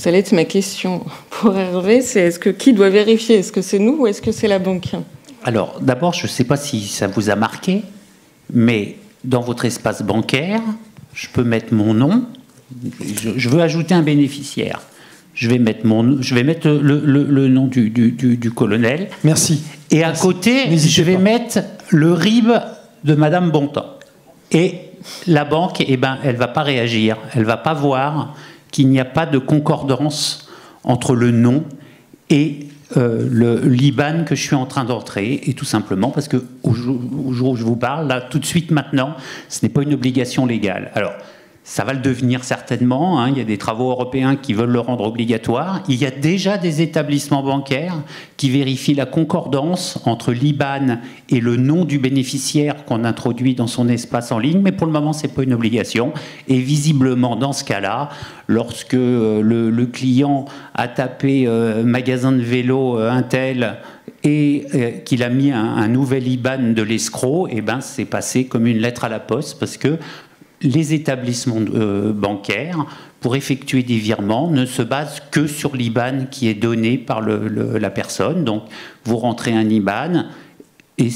Ça allait être ma question pour Hervé, c'est qui doit vérifier? Est-ce que c'est nous ou est-ce que c'est la banque? Alors, d'abord, je ne sais pas si ça vous a marqué, mais dans votre espace bancaire, je peux mettre mon nom. Je veux ajouter un bénéficiaire. Je vais mettre le nom du colonel. Merci. Et à côté, je vais mettre le RIB de Madame Bontemps. Et la banque, elle ne va pas réagir. Elle ne va pas voir qu'il n'y a pas de concordance entre le nom et l'IBAN que je suis en train d'entrer, et tout simplement parce qu'au jour où je vous parle, là, tout de suite maintenant, ce n'est pas une obligation légale. Alors, ça va le devenir certainement, hein, il y a des travaux européens qui veulent le rendre obligatoire. Il y a déjà des établissements bancaires qui vérifient la concordance entre l'IBAN et le nom du bénéficiaire qu'on introduit dans son espace en ligne, mais pour le moment, ce n'est pas une obligation. Et visiblement, dans ce cas-là, lorsque le client a tapé magasin de vélo Intel et qu'il a mis un nouvel IBAN de l'escroc, eh ben, c'est passé comme une lettre à la poste, parce que les établissements bancaires, pour effectuer des virements, ne se basent que sur l'IBAN qui est donné par la personne. Donc, vous rentrez un IBAN et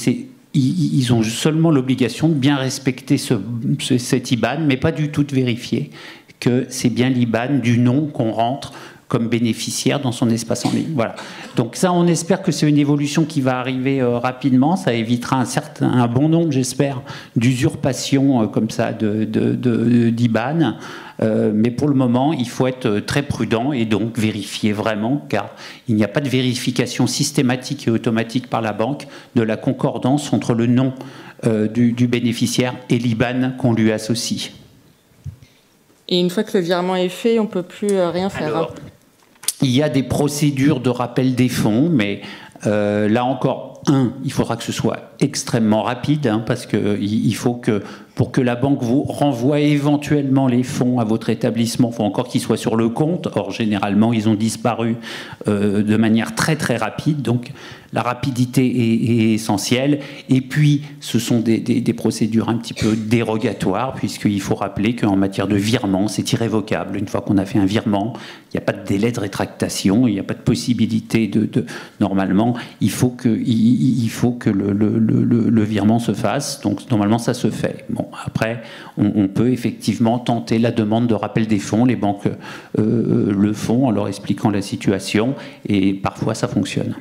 ils ont seulement l'obligation de bien respecter cet IBAN, mais pas du tout de vérifier que c'est bien l'IBAN du nom qu'on rentre comme bénéficiaire dans son espace en ligne. Voilà. Donc ça, on espère que c'est une évolution qui va arriver rapidement. Ça évitera un bon nombre, j'espère, d'usurpations comme ça d'IBAN. Mais pour le moment, il faut être très prudent et donc vérifier vraiment, car il n'y a pas de vérification systématique et automatique par la banque de la concordance entre le nom du bénéficiaire et l'IBAN qu'on lui associe. Et une fois que le virement est fait, on ne peut plus rien faire. Alors, il y a des procédures de rappel des fonds, mais là encore, il faudra que ce soit extrêmement rapide, hein, parce qu'il faut que, pour que la banque vous renvoie éventuellement les fonds à votre établissement, il faut encore qu'ils soient sur le compte. Or, généralement, ils ont disparu de manière très très rapide, donc la rapidité est essentielle. Et puis, ce sont des procédures un petit peu dérogatoires, puisqu'il faut rappeler qu'en matière de virement, c'est irrévocable. Une fois qu'on a fait un virement, il n'y a pas de délai de rétractation, il n'y a pas de possibilité normalement, il faut que le virement se fasse. Donc, normalement, ça se fait. Bon, après, on peut effectivement tenter la demande de rappel des fonds. Les banques le font en leur expliquant la situation, et parfois, ça fonctionne.